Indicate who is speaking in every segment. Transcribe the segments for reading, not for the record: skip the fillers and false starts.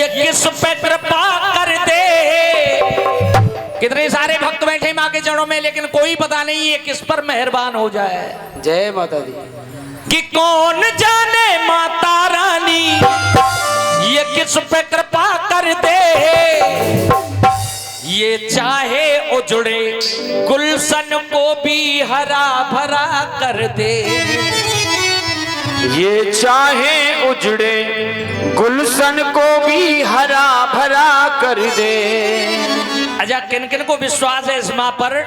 Speaker 1: ये किस पे कृपा कर दे। कितने सारे भक्त बैठे माँ के चरणों में, लेकिन कोई पता नहीं ये किस पर मेहरबान हो जाए।
Speaker 2: जय माता दी।
Speaker 1: कि कौन जाने माता रानी ये किस पे कृपा कर दे। ये चाहे उजड़े गुलशन को भी हरा भरा कर दे।
Speaker 2: ये चाहे उजड़े गुलशन को भी हरा भरा कर दे।
Speaker 1: अच्छा, किन किन को विश्वास है इस माँ पर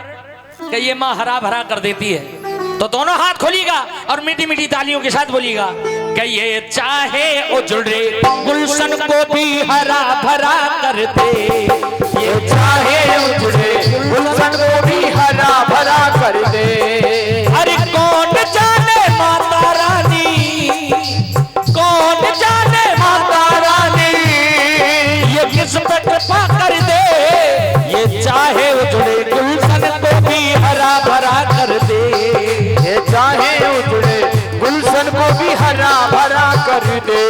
Speaker 1: कि ये माँ हरा भरा कर देती है, तो दोनों हाथ खोलिएगा और मीठी मीठी तालियों के साथ बोलिएगा कि ये चाहे उजड़े गुलशन को भी हरा भरा कर दे।
Speaker 2: ये चाहे उजड़े गुलशन को भी हरा भरा कर दे।
Speaker 1: अरे कौन जाने माता रानी, कौन जाने माता रानी ये किस पे कृपा कर दे। ये चाहे उजड़े गुलशन को भी हरा भरा कर दे।
Speaker 2: ये चाहे उजड़े गुलशन को भी हरा भरा कर दे।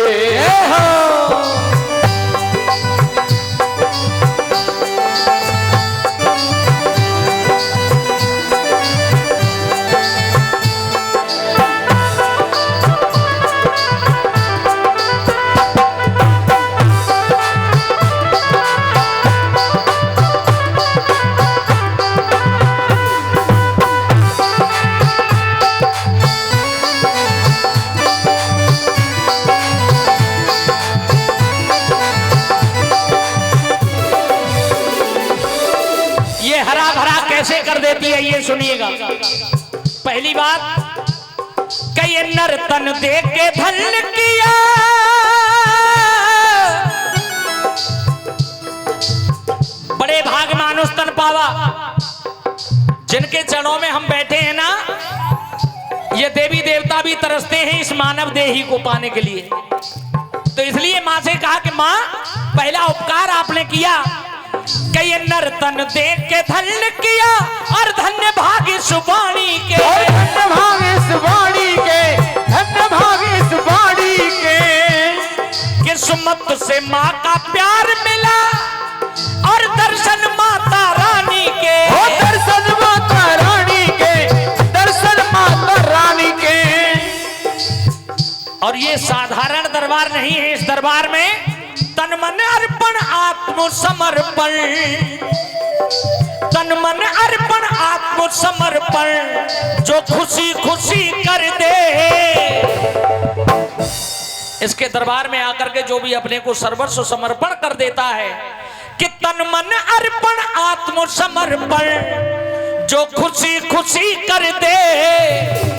Speaker 1: कैसे कर देती है ये सुनिएगा। पहली बात, कई नर्तन देख के धन किया, बड़े भाग मानुष तन पावा। जिनके चरणों में हम बैठे हैं ना, ये देवी देवता भी तरसते हैं इस मानव देही को पाने के लिए। तो इसलिए माँ से कहा कि माँ, पहला उपकार आपने किया, कई नर्तन देख के धन्य किया और धन्य भाग्य सुवाणी के।
Speaker 2: धन्य भाग्य सुवाणी के, धन्य भाग्य सुवाणी के।
Speaker 1: किस्मत से माँ का प्यार मिला और दर्शन माता रानी के।
Speaker 2: दर्शन माता रानी के, दर्शन माता रानी के।
Speaker 1: और ये साधारण दरबार नहीं है, इस दरबार में तन मन अर्पण आत्मसमर्पण, तन मन अर्पण आत्मसमर्पण जो खुशी खुशी कर दे। इसके दरबार में आकर के जो भी अपने को सर्वस्व समर्पण कर देता है, कि तन मन अर्पण आत्मसमर्पण जो खुशी खुशी कर दे,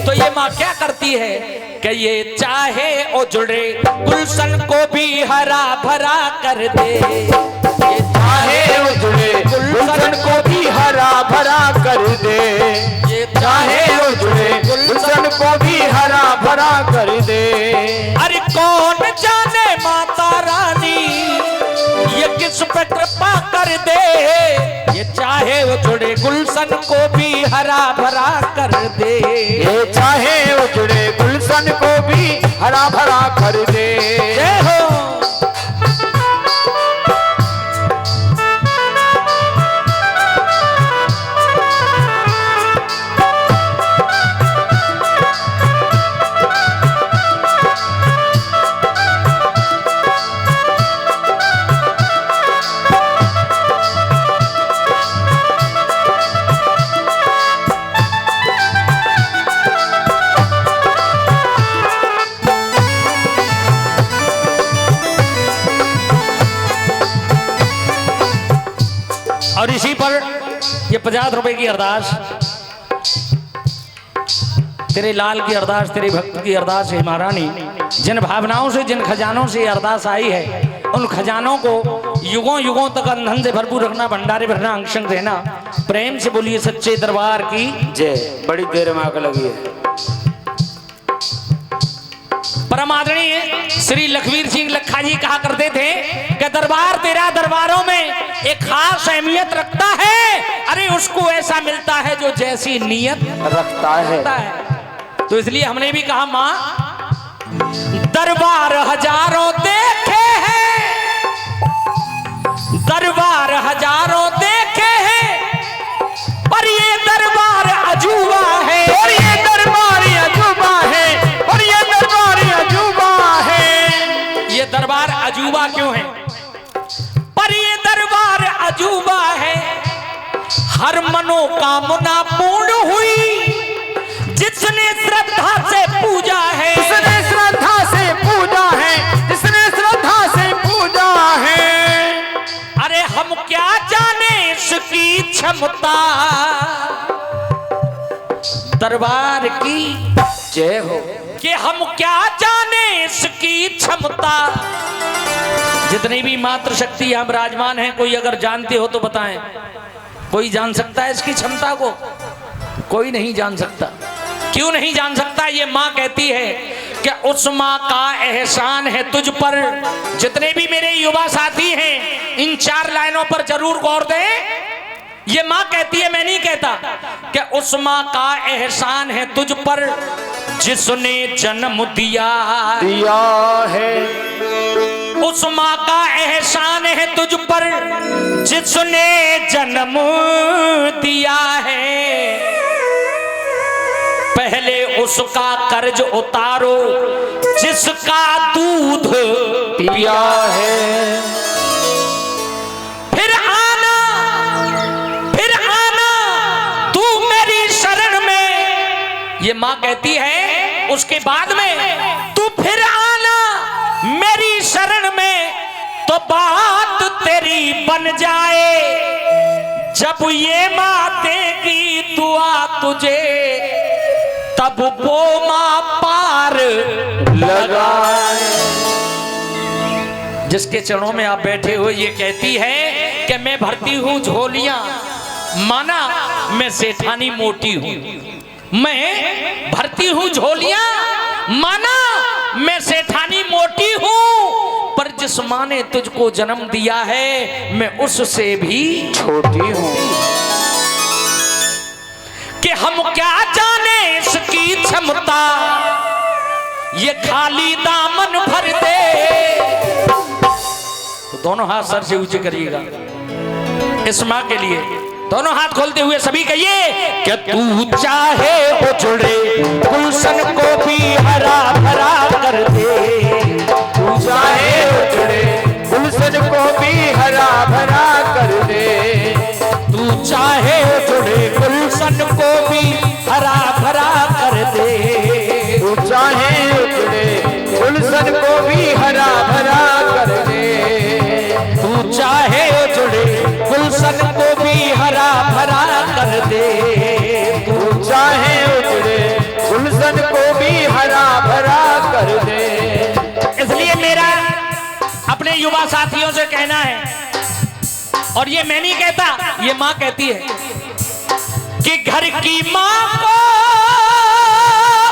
Speaker 1: तो ये माँ क्या करती है कि ये चाहे उजड़े गुलशन को भी हरा भरा कर दे।
Speaker 2: ये चाहे उजड़े गुलशन को भी हरा भरा कर दे। ये चाहे उजड़े गुलशन को भी हरा भरा कर दे।
Speaker 1: अरे कौन जाने माता रानी ये किस पे कृपा कर दे। ये चाहे उजड़े गुलशन को भी हरा भरा कर दे।
Speaker 2: ये चाहे उजड़े गुलशन को भी हरा भरा कर दे।
Speaker 1: जय हो। और इसी पर ये 50 रुपए की अरदास, तेरे लाल की अरदास, तेरे भक्त की अरदास है महारानी। जिन भावनाओं से, जिन खजानों से ये अरदास आई है, उन खजानों को युगों युगों तक अंधन से भरपूर रखना, भंडारे भरना, अंशंग देना। प्रेम से बोलिए सच्चे दरबार की
Speaker 2: जय। बड़ी देर में आग लगी है।
Speaker 1: परम आदरणीय श्री लखवीर सिंह लखा जी कहा करते थे कि दरबार तेरा दरबारों में एक खास अहमियत रखता है। अरे उसको ऐसा मिलता है जो जैसी नीयत
Speaker 2: रखता है।
Speaker 1: तो इसलिए हमने भी कहा माँ, दरबार हजारों देखे हैं दरबार अजूबा क्यों है? पर ये दरबार अजूबा है, हर मनोकामना पूर्ण हुई जिसने श्रद्धा से पूजा है।
Speaker 2: जिसने श्रद्धा से पूजा है, जिसने श्रद्धा से पूजा है।
Speaker 1: अरे हम क्या जाने इसकी क्षमता, दरबार की
Speaker 2: जय हो।
Speaker 1: कि हम क्या जाने इसकी क्षमता। जितनी भी मात्र शक्ति यहाँ विराजमान है, कोई अगर जानते हो तो बताएं। कोई जान सकता है इसकी क्षमता को? कोई नहीं जान सकता। क्यों नहीं जान सकता? ये माँ कहती है कि उस माँ का एहसान है तुझ पर। जितने भी मेरे युवा साथी हैं, इन 4 लाइनों पर जरूर गौर दें। ये माँ कहती है, मैं नहीं कहता, कि उस माँ का एहसान है तुझ पर जिसने जन्म दिया
Speaker 2: है।
Speaker 1: उस माँ का एहसान है तुझ पर जिसने जन्म दिया है। पहले उसका कर्ज उतारो जिसका दूध
Speaker 2: पिया है।
Speaker 1: फिर आना तू मेरी शरण में। ये माँ कहती है उसके बाद में, तू फिर आना मेरी शरण में तो बात तेरी बन जाए। जब ये माँ देगी दुआ तुझे तब वो माँ पार
Speaker 2: लगाए।
Speaker 1: जिसके चरणों में आप बैठे हो, ये कहती है कि मैं भरती हूँ झोलियां, माना मैं सेठानी मोटी हूँ। मैं भरती हूँ झोलियां, माना मैं सेठानी मोटी हूँ। पर जिस माँ ने तुझको जन्म दिया है, मैं उससे भी
Speaker 2: छोटी हूँ।
Speaker 1: कि हम क्या जाने इसकी क्षमता, ये खाली दामन भर दे। तो दोनों हाथ सर से ऊंचे करिएगा इस माँ के लिए। दोनों हाथ खोलते हुए सभी कहिए कि तू चाहे उजड़े गुलशन को भी हरा भरा कर दे।
Speaker 2: तू चाहे उजड़े गुलशन को भी हरा भरा कर दे।
Speaker 1: तू चाहे उजड़े गुलशन को भी हरा भरा कर दे।
Speaker 2: तू चाहे उजड़े गुलशन को भी हरा भरा कर दे।
Speaker 1: तू चाहे उजड़े गुलशन को भी हरा भरा कर दे।
Speaker 2: तू चाहे उजड़े गुलशन को भी हरा भरा कर दे।
Speaker 1: इसलिए मेरा अपने युवा साथियों से कहना है, और ये मैं नहीं कहता, ये माँ कहती है कि घर की माँ को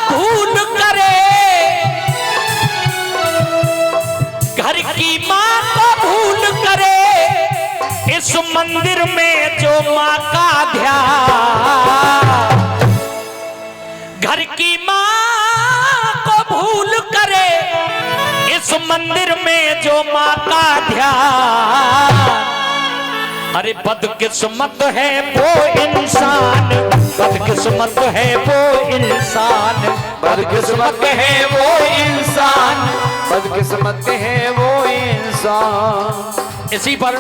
Speaker 1: भूल करे, घर की माँ को भूल करे, इस मंदिर में जो माँ का ध्यान। घर की माँ को भूल करे, इस मंदिर में जो माँ का ध्यान। अरे बदकिस्मत है वो इंसान, बदकिस्मत है वो इंसान,
Speaker 2: बदकिस्मत है वो इंसान, बदकिस्मत है वो इंसान।
Speaker 1: इसी पर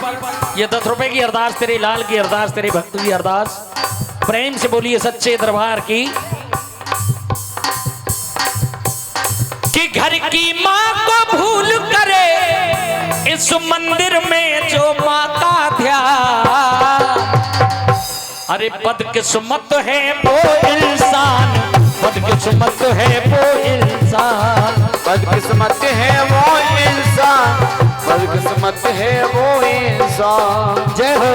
Speaker 1: ये 10 रुपए की अरदास, तेरे लाल की अरदास, तेरे भक्त की अरदास। प्रेम से बोलिए सच्चे दरबार की। कि घर की माँ को भूल करे, इस मंदिर में जो माँ का ध्यान। अरे बदकिस्मत है वो इंसान, बदकिस्मत है वो इंसान,
Speaker 2: बदकिस्मत है वो इंसान, बदकिस्मत है वो इंसान।
Speaker 1: जय हो।